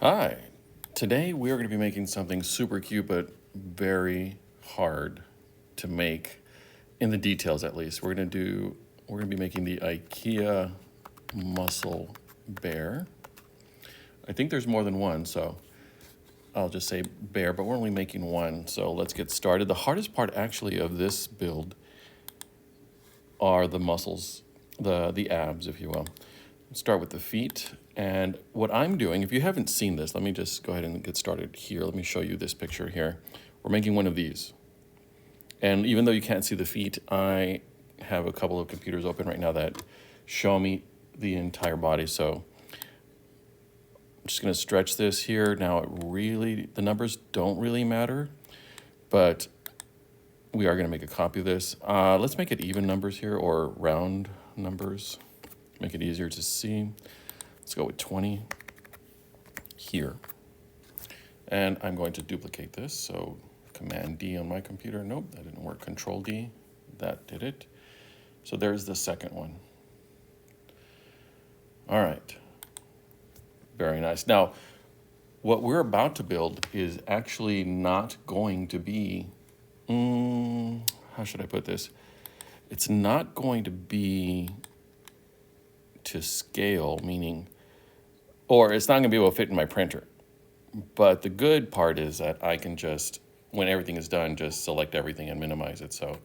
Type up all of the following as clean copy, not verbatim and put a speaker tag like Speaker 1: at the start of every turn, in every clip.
Speaker 1: Hi, today we are going to be making something super cute but very hard to make in the details at least. We're going to be making the IKEA muscle bear. I think there's more than one, so I'll just say bear, but we're only making one, so let's get started. The hardest part actually of this build are the muscles, the abs, if you will. Start with the feet. And what I'm doing, if you haven't seen this, let me just go ahead and get started here. Let me show you this picture here. We're making one of these. And even though you can't see the feet, I have a couple of computers open right now that show me the entire body. So I'm just gonna stretch this here. Now the numbers don't really matter, but we are gonna make a copy of this. Let's make it even numbers here or round numbers. Make it easier to see. Let's go with 20 here. And I'm going to duplicate this. So Command D on my computer. Nope, that didn't work. Control D, that did it. So there's the second one. All right, very nice. Now, what we're about to build is actually not going to be, how should I put this? It's not going to be to scale, meaning, or it's not going to be able to fit in my printer. But the good part is that I can just, when everything is done, just select everything and minimize it. So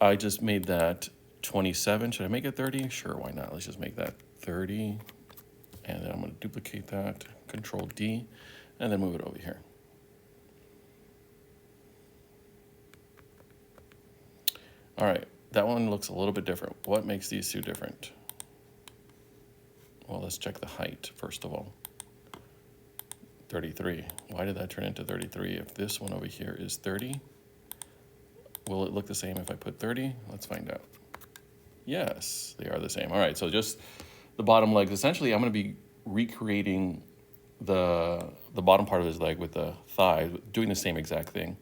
Speaker 1: I just made that 27. Should I make it 30? Sure, why not? Let's just make that 30. And then I'm going to duplicate that, Control D, and then move it over here. All right, that one looks a little bit different. What makes these two different? Well, let's check the height first of all. 33. Why did that turn into 33? If this one over here is 30, will it look the same if I put 30? Let's find out. Yes, they are the same. All right, so just the bottom legs. Essentially, I'm going to be recreating the bottom part of his leg with the thigh, doing the same exact thing.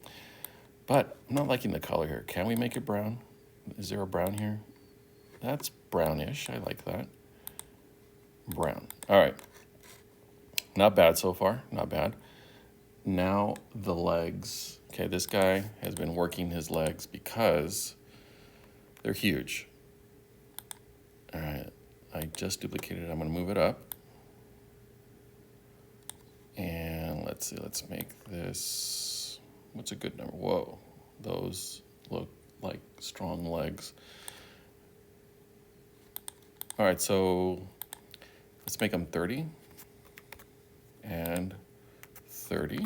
Speaker 1: But I'm not liking the color here. Can we make it brown? Is there a brown here? That's brownish. I like that. Brown. All right. Not bad so far. Not bad. Now the legs. Okay, this guy has been working his legs because they're huge. All right. I just duplicated it. I'm going to move it up. And let's see. Let's make this. What's a good number? Whoa. Those look like strong legs. All right. So let's make them 30 and 30.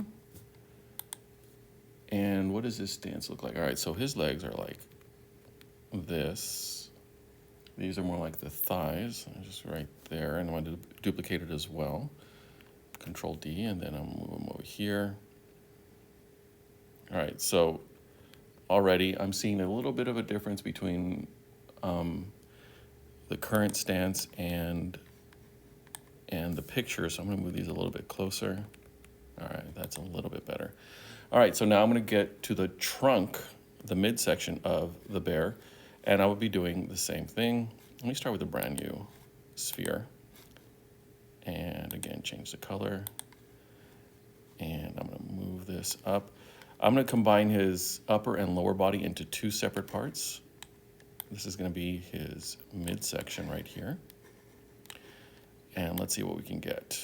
Speaker 1: And what does his stance look like? All right, so his legs are like this. These are more like the thighs, just right there. And I'm going to duplicate it as well. Control D, and then I'll move them over here. All right, so already I'm seeing a little bit of a difference between the current stance and the picture. So I'm going to move these a little bit closer. All right, that's a little bit better. All right, so now I'm going to get to the trunk, the midsection of the bear, and I will be doing the same thing. Let me start with a brand new sphere. And again, change the color. And I'm going to move this up. I'm going to combine his upper and lower body into two separate parts. This is going to be his midsection right here. And let's see what we can get.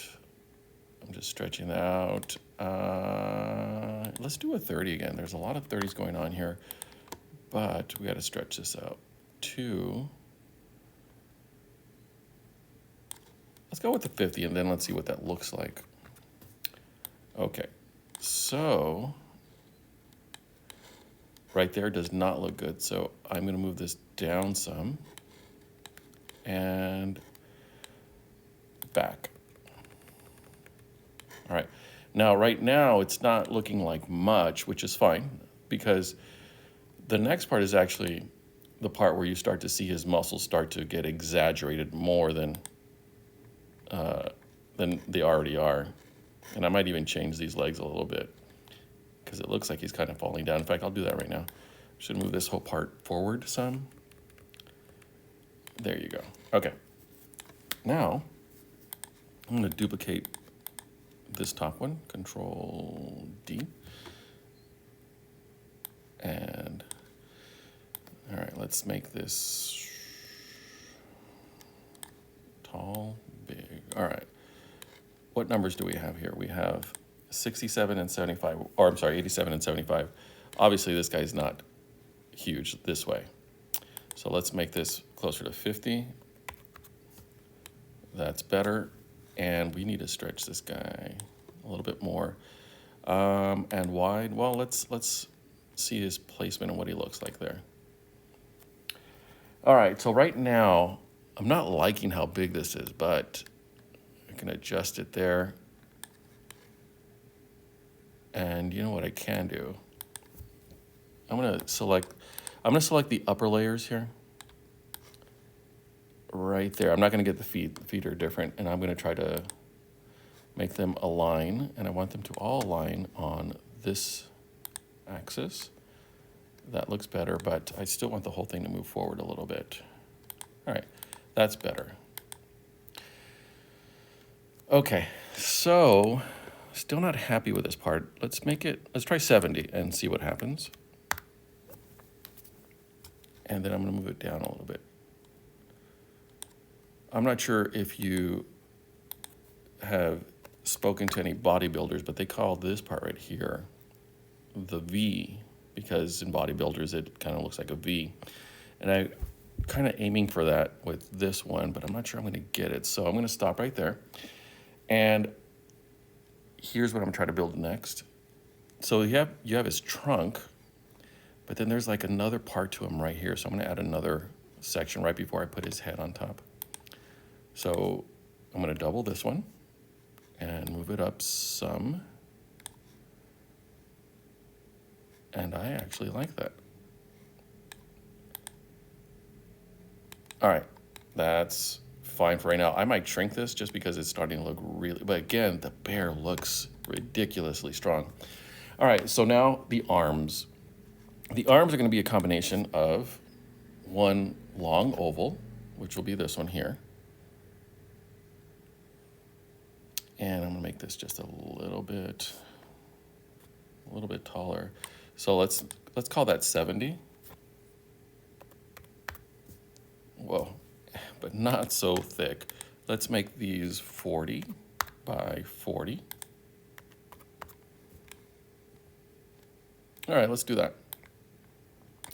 Speaker 1: I'm just stretching that out. Let's do a 30 again. There's a lot of 30s going on here, but we got to stretch this out to, let's go with the 50 and then let's see what that looks like. Okay, so right there does not look good. So I'm going to move this down some and back. All right, now right now it's not looking like much, which is fine because the next part is actually the part where you start to see his muscles start to get exaggerated more than they already are. And I might even change these legs a little bit because it looks like he's kind of falling down. In fact, I'll do that right now. Should move this whole part forward some. There you go. Okay. Now, I'm going to duplicate this top one, Control D. And all right, let's make this tall, big. All right, what numbers do we have here? We have 67 and 75, or I'm sorry, 87 and 75. Obviously this guy's not huge this way. So let's make this closer to 50. That's better. And we need to stretch this guy a little bit more. And wide, well, let's see his placement and what he looks like there. All right, so right now, I'm not liking how big this is, but I can adjust it there. And you know what I can do? I'm gonna select the upper layers here. Right there. I'm not gonna get the feet. The feet are different, and I'm gonna try to make them align, and I want them to all align on this axis. That looks better, but I still want the whole thing to move forward a little bit. All right, that's better. Okay, so still not happy with this part. Let's try 70 and see what happens. And then I'm gonna move it down a little bit. I'm not sure if you have spoken to any bodybuilders, but they call this part right here the V, because in bodybuilders it kind of looks like a V. And I'm kind of aiming for that with this one, but I'm not sure I'm gonna get it. So I'm gonna stop right there. And here's what I'm trying to build next. So you have his trunk, but then there's like another part to him right here. So I'm gonna add another section right before I put his head on top. So I'm gonna double this one and move it up some. And I actually like that. All right, that's fine for right now. I might shrink this just because it's starting to look really, but again, the bear looks ridiculously strong. All right, so now the arms. The arms are gonna be a combination of one long oval, which will be this one here. And I'm gonna make this just a little bit taller. So let's call that 70. Whoa, but not so thick. Let's make these 40 by 40. All right, let's do that.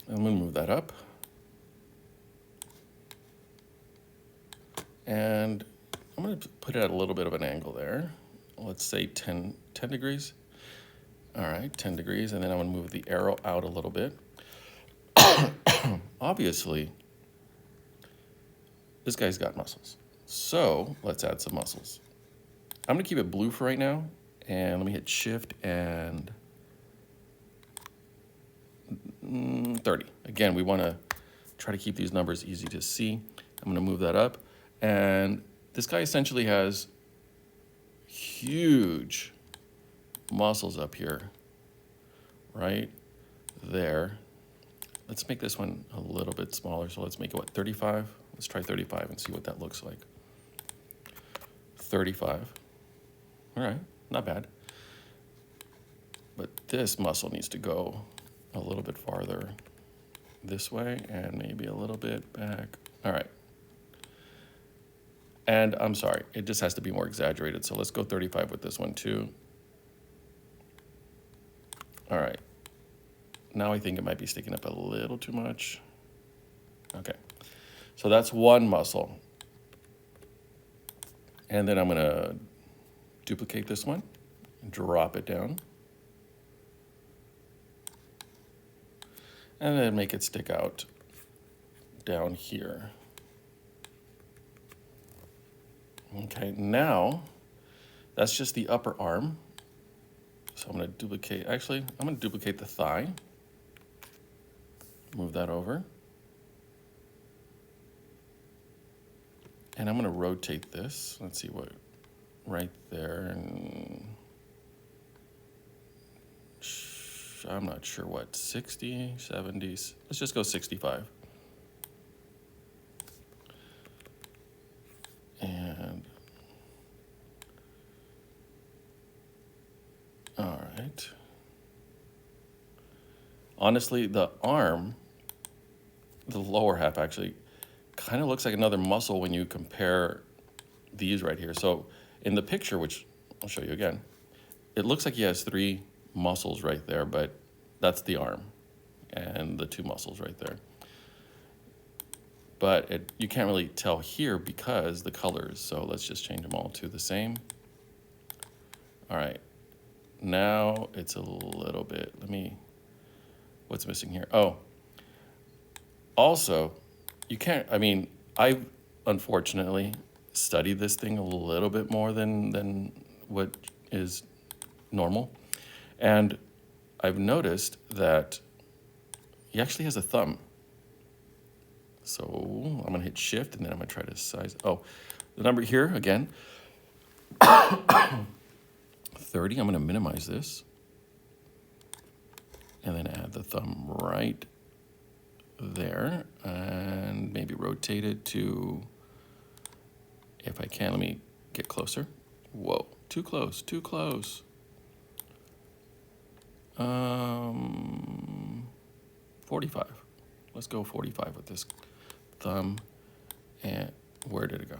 Speaker 1: I'm gonna move that up. And I'm gonna put it at a little bit of an angle there. Let's say 10 degrees. All right, 10 degrees, and then I'm gonna move the arrow out a little bit. Obviously, this guy's got muscles. So let's add some muscles. I'm gonna keep it blue for right now, and let me hit Shift and 30. Again, we wanna try to keep these numbers easy to see. I'm gonna move that up, and this guy essentially has huge muscles up here, right there. Let's make this one a little bit smaller. So let's make it, what, 35? Let's try 35 and see what that looks like. 35. All right, not bad. But this muscle needs to go a little bit farther this way and maybe a little bit back. All right. And I'm sorry, it just has to be more exaggerated. So let's go 35 with this one too. All right. Now I think it might be sticking up a little too much. Okay. So that's one muscle. And then I'm gonna duplicate this one, drop it down. And then make it stick out down here. Okay, now that's just the upper arm. So I'm gonna duplicate, actually, I'm gonna duplicate the thigh. Move that over. And I'm gonna rotate this. Let's see what, right there. And I'm not sure what, 60, 70, let's just go 65. And right. Honestly, the arm, the lower half actually, kind of looks like another muscle when you compare these right here. So in the picture, which I'll show you again, it looks like he has 3 muscles right there, but that's the arm and the 2 muscles right there. But you can't really tell here because the colors. So let's just change them all to the same. All right, now it's a little bit, what's missing here? Oh, also, you can't, I've unfortunately studied this thing a little bit more than what is normal. And I've noticed that he actually has a thumb. So I'm gonna hit shift and then I'm gonna try to size, oh, the number here again, 30, I'm gonna minimize this. And then add the thumb right there and maybe rotate it to, if I can, let me get closer. Whoa, too close, too close. 45. Let's go 45 with this thumb. And where did it go?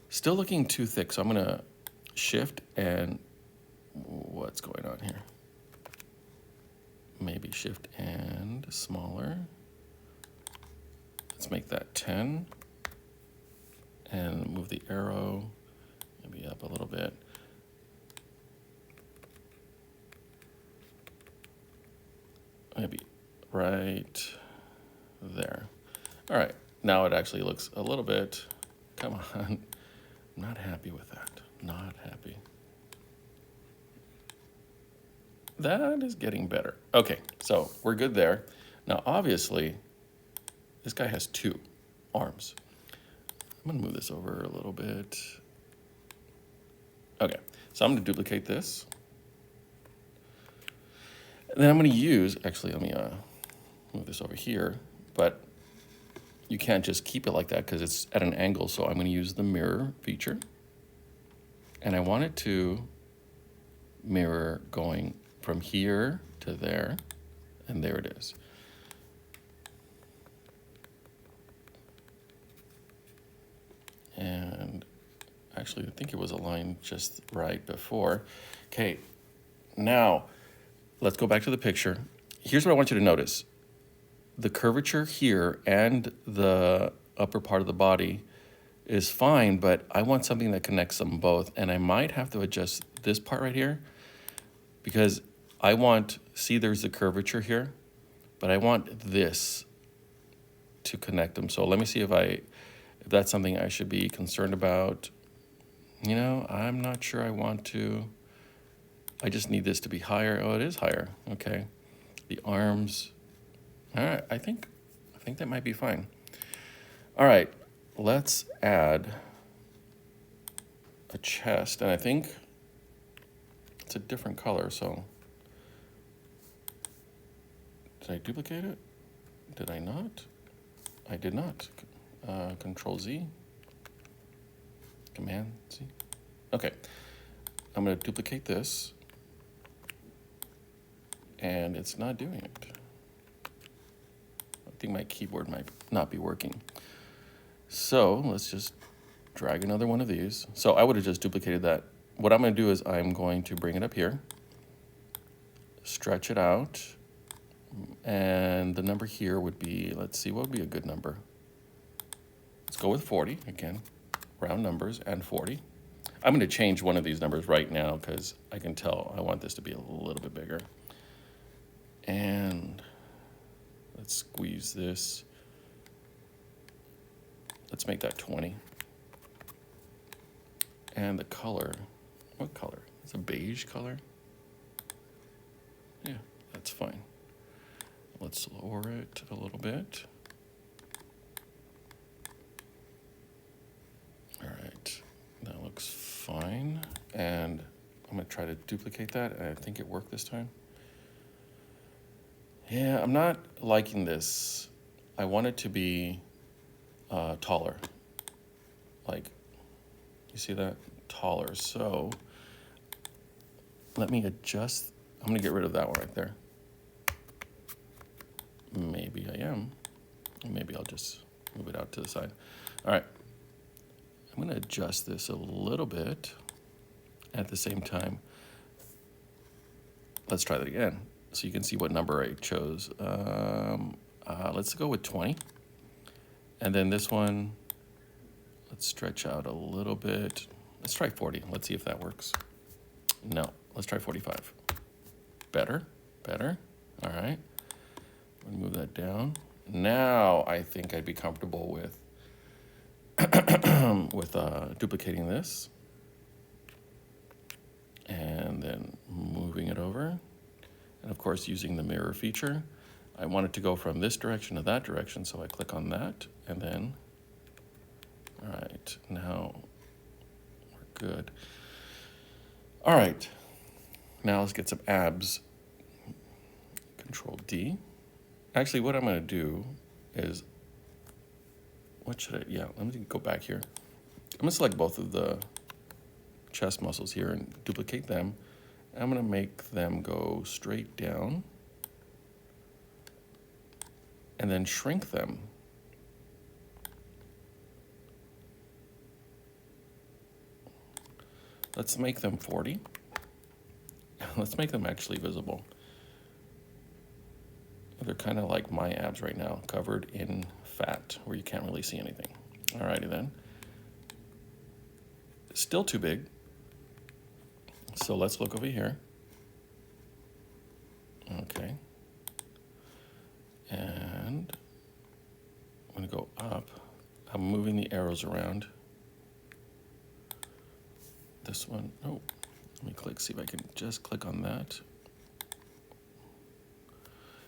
Speaker 1: Still looking too thick, so I'm gonna shift and what's going on here? Maybe shift and smaller. Let's make that 10 and move the arrow maybe up a little bit. Maybe right there. All right, now it actually looks a little bit, come on. I'm not happy with that, not happy. That is getting better. Okay, so we're good there. Now, obviously, this guy has 2 arms. I'm gonna move this over a little bit. Okay, so I'm gonna duplicate this. And then I'm gonna use, actually, let me move this over here, but you can't just keep it like that because it's at an angle, so I'm gonna use the mirror feature. And I want it to mirror going from here to there, and there it is. And actually, I think it was aligned just right before. Okay, now let's go back to the picture. Here's what I want you to notice. The curvature here and the upper part of the body is fine, but I want something that connects them both, and I might have to adjust this part right here because I want, see there's the curvature here, but I want this to connect them. So let me see if that's something I should be concerned about. You know, I'm not sure I want to. I just need this to be higher. Oh, it is higher. Okay. The arms. All right, I think that might be fine. All right, let's add a chest, and I think it's a different color, so. Did I duplicate it? Did I not? I did not. Control Z. Command Z. Okay. I'm going to duplicate this. And it's not doing it. I think my keyboard might not be working. So let's just drag another one of these. So I would have just duplicated that. What I'm going to do is I'm going to bring it up here, stretch it out, and the number here would be, let's see, what would be a good number? Let's go with 40, again, round numbers, and 40. I'm going to change one of these numbers right now because I can tell I want this to be a little bit bigger. And let's squeeze this. Let's make that 20. And the color, what color? It's a beige color. Yeah, that's fine. Let's lower it a little bit. All right, that looks fine. And I'm gonna try to duplicate that. I think it worked this time. Yeah, I'm not liking this. I want it to be taller. Like, you see that? Taller. So let me adjust. I'm gonna get rid of that one right there. Maybe I am. Maybe I'll just move it out to the side. All right, I'm gonna adjust this a little bit. At the same time, let's try that again. So you can see what number I chose. Let's go with 20. And then this one, let's stretch out a little bit. Let's try 40. Let's see if that works. No, let's try 45. Better, better. All right. I'm gonna move that down. Now I think I'd be comfortable with duplicating this and then moving it over. And of course, using the mirror feature. I want it to go from this direction to that direction, so I click on that and then, all right, now we're good. All right, now let's get some abs. Control D. Actually, what I'm gonna do is, let me go back here. I'm gonna select both of the chest muscles here and duplicate them. I'm gonna make them go straight down and then shrink them. Let's make them 40. Let's make them actually visible. They're kind of like my abs right now, covered in fat where you can't really see anything. Alrighty then. Still too big. So let's look over here. Okay. And I'm gonna go up. I'm moving the arrows around. This one, oh, let me click, see if I can just click on that.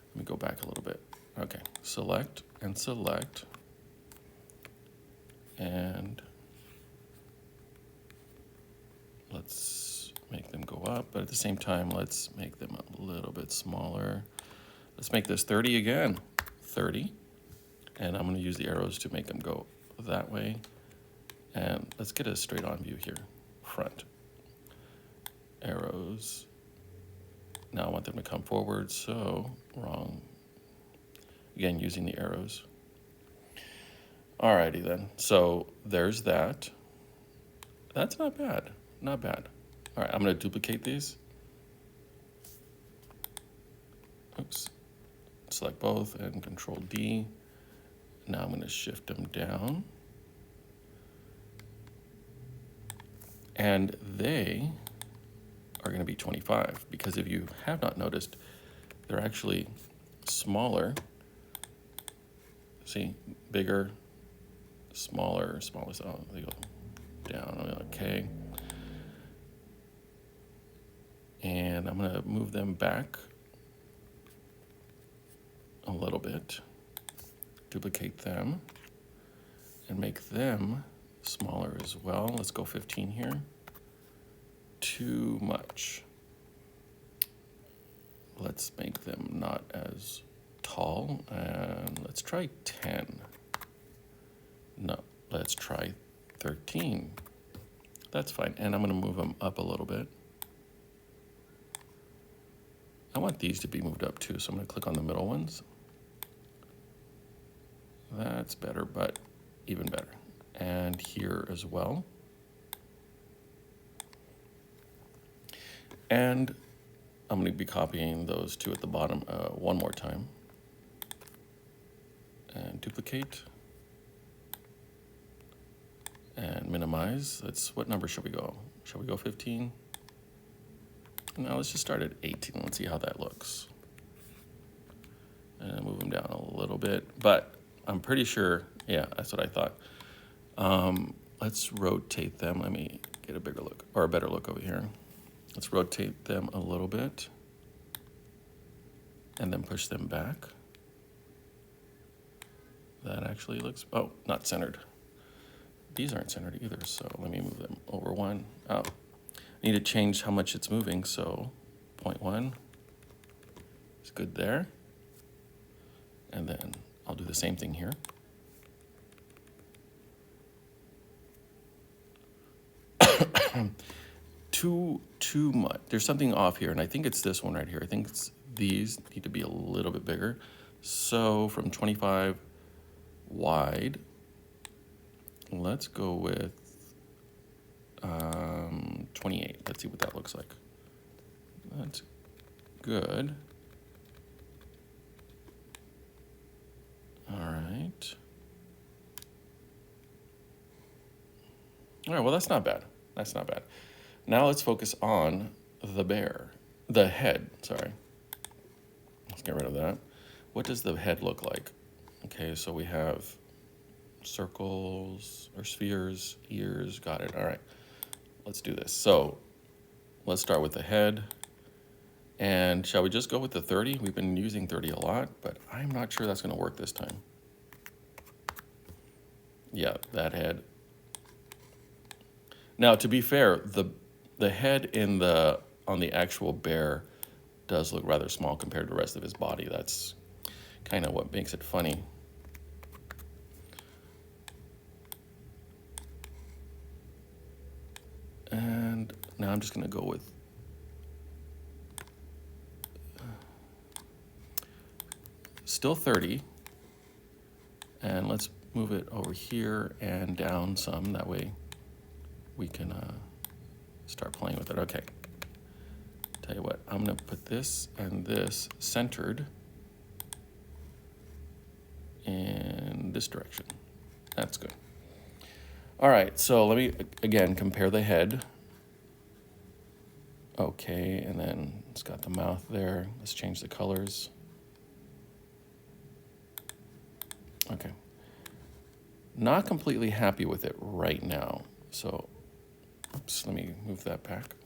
Speaker 1: Let me go back a little bit. Okay, select and select. And let's make them go up, but at the same time, let's make them a little bit smaller. Let's make this 30 again, 30. And I'm gonna use the arrows to make them go that way. And let's get a straight on view here, front. Arrows. Now I want them to come forward, so wrong. Again, using the arrows. Alrighty then, so there's that. That's not bad, not bad. All right, I'm gonna duplicate these. Oops, select both and Control D. Now I'm gonna shift them down. And they are gonna be 25, because if you have not noticed, they're actually smaller. See, bigger, smaller, smaller, so they go down, okay. And I'm gonna move them back a little bit, duplicate them, and make them smaller as well. Let's go 15 here. Too much. Let's make them not as tall, and let's try 10. No, let's try 13. That's fine, and I'm gonna move them up a little bit. I want these to be moved up too, so I'm gonna click on the middle ones. That's better, but even better. And here as well. And I'm gonna be copying those two at the bottom one more time. And duplicate. And minimize. What number should we go? Shall we go 15? Now let's just start at 18. Let's see how that looks. And move them down a little bit, but I'm pretty sure, yeah, that's what I thought. Let's rotate them. Let me get a bigger look, or a better look over here. Let's rotate them a little bit and then push them back. That actually looks, oh, not centered. These aren't centered either, so let me move them over one. Oh, I need to change how much it's moving, so 0.1 is good there. And then I'll do the same thing here. too much. There's something off here, and I think it's this one right here. I think these need to be a little bit bigger. So from 25 wide, let's go with 28. Let's see what that looks like. That's good. All right. All right, well, that's not bad. That's not bad. Now let's focus on the head, sorry. Let's get rid of that. What does the head look like? Okay, so we have circles or spheres, ears, got it. All right, let's do this. So let's start with the head. And shall we just go with the 30? We've been using 30 a lot, but I'm not sure that's gonna work this time. Yeah, that head. Now, to be fair, the head on the actual bear does look rather small compared to the rest of his body. That's kind of what makes it funny. And now I'm just gonna go with still 30. And let's move it over here and down some. That way we can start playing with it. Okay. Tell you what, I'm gonna put this and this centered in this direction. That's good. All right, so let me, again, compare the head. Okay, and then it's got the mouth there. Let's change the colors. Okay. Not completely happy with it right now. So, oops, let me move that back.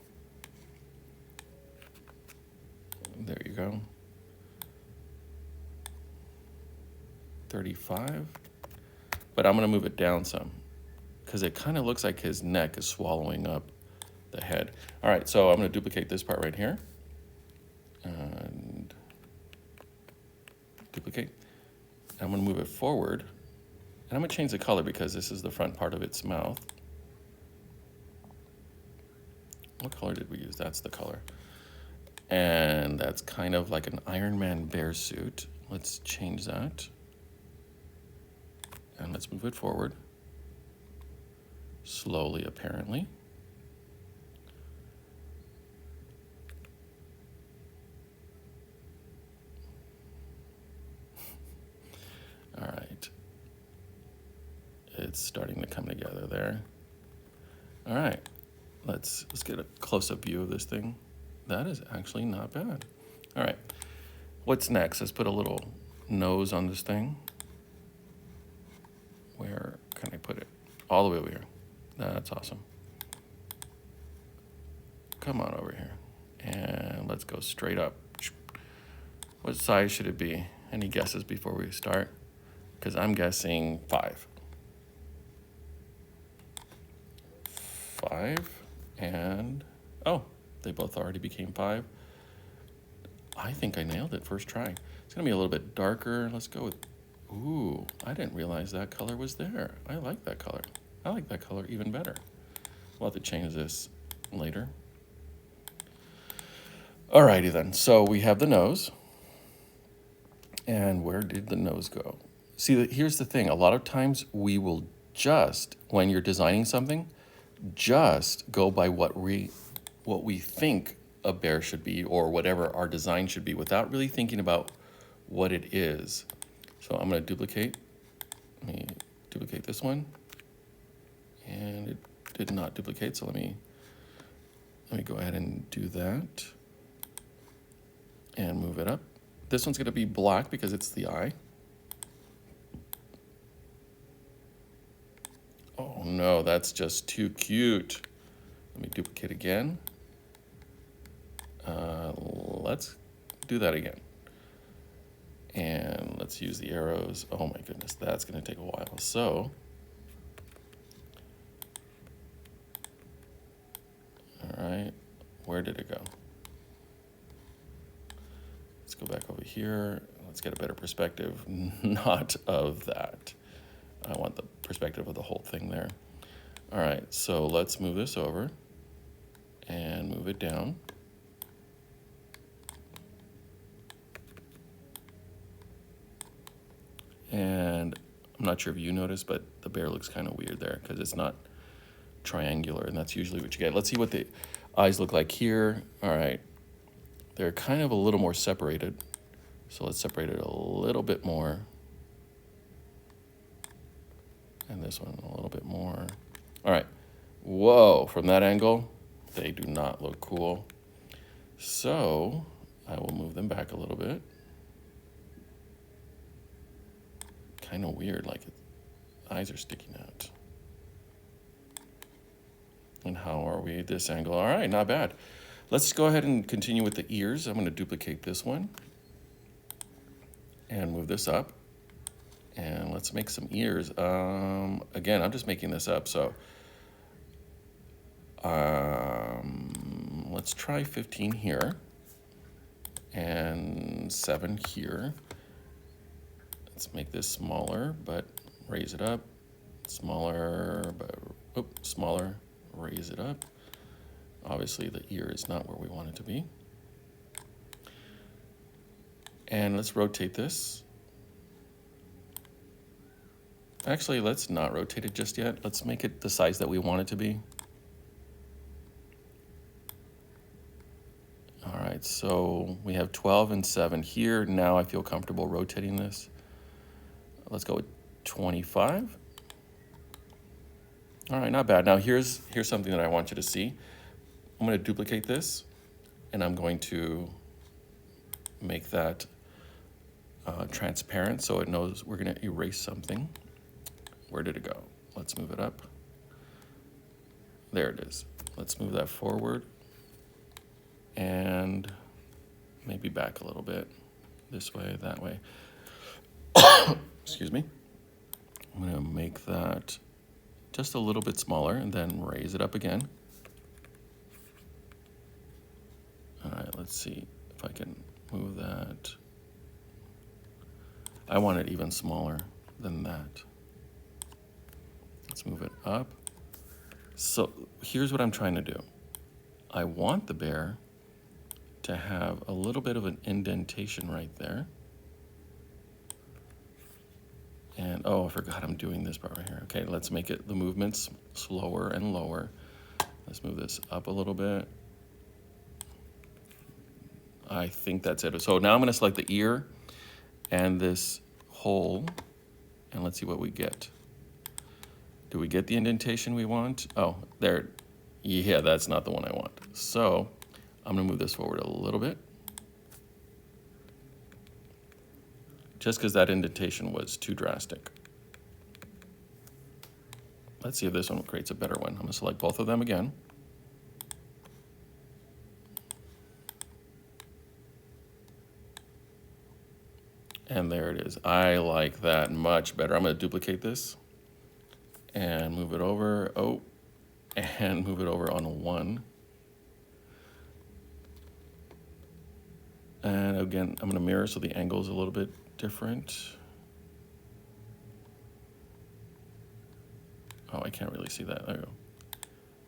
Speaker 1: There you go. 35. But I'm gonna move it down some because it kind of looks like his neck is swallowing up the head. All right, so I'm gonna duplicate this part right here. And duplicate. I'm gonna move it forward. And I'm gonna change the color because this is the front part of its mouth. What color did we use? That's the color. And that's kind of like an Iron Man bear suit. Let's change that. And let's move it forward. Slowly, apparently. All right. It's starting to come together there. All right. Let's get a close-up view of this thing. That is actually not bad. All right, what's next? Let's put a little nose on this thing. Where can I put it? All the way over here. That's awesome. Come on over here. And let's go straight up. What size should it be? Any guesses before we start? Because I'm guessing 5. 5, and, oh, they both already became 5. I think I nailed it first try. It's gonna be a little bit darker. Let's go with, ooh, I didn't realize that color was there. I like that color. I like that color even better. We'll have to change this later. Alrighty then, so we have the nose. And where did the nose go? See, here's the thing. A lot of times we will just, when you're designing something, just go by what we think a bear should be or whatever our design should be without really thinking about what it is. So I'm going to duplicate. Let me duplicate this one. And it did not duplicate, so let me go ahead and do that. And move it up. This one's going to be black because it's the eye. Oh no, that's just too cute. Let me duplicate again. Let's do that again. And let's use the arrows. Oh my goodness, that's gonna take a while. So, all right, where did it go? Let's go back over here. Let's get a better perspective, not of that. I want the perspective of the whole thing there. All right, so let's move this over. and move it down. And I'm not sure if you noticed, but the bear looks kind of weird there because it's not triangular, and that's usually what you get. Let's see what the eyes look like here. All right, they're kind of a little more separated. So let's separate it a little bit more. And this one a little bit more. All right, whoa, from that angle, they do not look cool. So I will move them back a little bit. Kind of weird, like eyes are sticking out. And how are we at this angle? All right, not bad. Let's go ahead and continue with the ears. I'm going to duplicate this one and move this up. And let's make some ears. Again, I'm just making this up, so let's try 15 here and 7 here. Let's make this smaller, but raise it up. Smaller, but smaller, raise it up. Obviously, the ear is not where we want it to be. And let's rotate this. Actually, let's not rotate it just yet. Let's make it the size that we want it to be. All right, so we have 12 and 7 here. Now I feel comfortable rotating this. Let's go with 25. All right, not bad. Now here's something that I want you to see. I'm going to duplicate this, and I'm going to make that transparent so it knows we're going to erase something. Where did it go? Let's move it up. There it is. Let's move that forward and maybe back a little bit. This way, that way. Excuse me. I'm going to make that just a little bit smaller and then raise it up again. All right, let's see if I can move that. I want it even smaller than that. Let's move it up. So here's what I'm trying to do. I want the bear to have a little bit of an indentation right there. And oh, I forgot I'm doing this part right here. Okay, let's make it the movements slower and lower. Let's move this up a little bit. I think that's it. So now I'm going to select the ear and this hole, and let's see what we get. Do we get the indentation we want? Oh, there. Yeah, that's not the one I want. So I'm going to move this forward a little bit. Just because that indentation was too drastic. Let's see if this one creates a better one. I'm going to select both of them again. And there it is. I like that much better. I'm going to duplicate this and move it over. Oh, and move it over on 1. And again, I'm going to mirror so the angle is a little bit different. Oh, I can't really see that. There we go.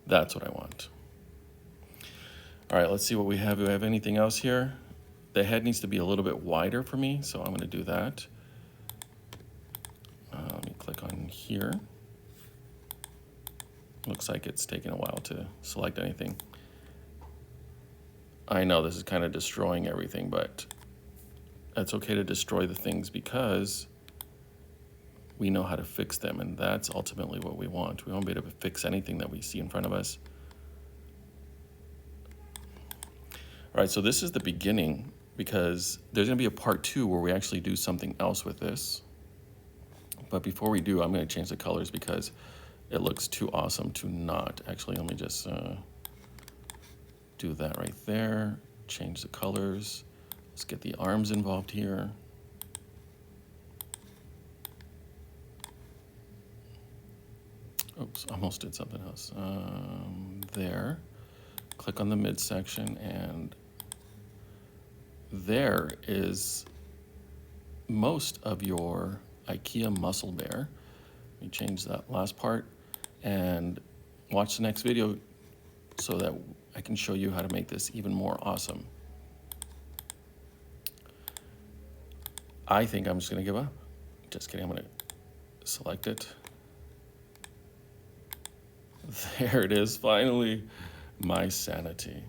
Speaker 1: That's what I want. All right, let's see what we have. Do we have anything else here? The head needs to be a little bit wider for me, so I'm going to do that. Let me click on here. Looks like it's taking a while to select anything. I know this is kind of destroying everything, but it's okay to destroy the things because we know how to fix them, and that's ultimately what we want. We won't be able to fix anything that we see in front of us. All right, so this is the beginning because there's going to be a part 2 where we actually do something else with this. But before we do, I'm going to change the colors because it looks too awesome to not. Actually, let me just do that right there. Change the colors. Let's get the arms involved here. Oops, almost did something else. There. Click on the midsection, and there is most of your IKEA muscle bear. Let me change that last part and watch the next video so that I can show you how to make this even more awesome. I think I'm just gonna give up. Just kidding, I'm gonna select it. There it is, finally, my sanity.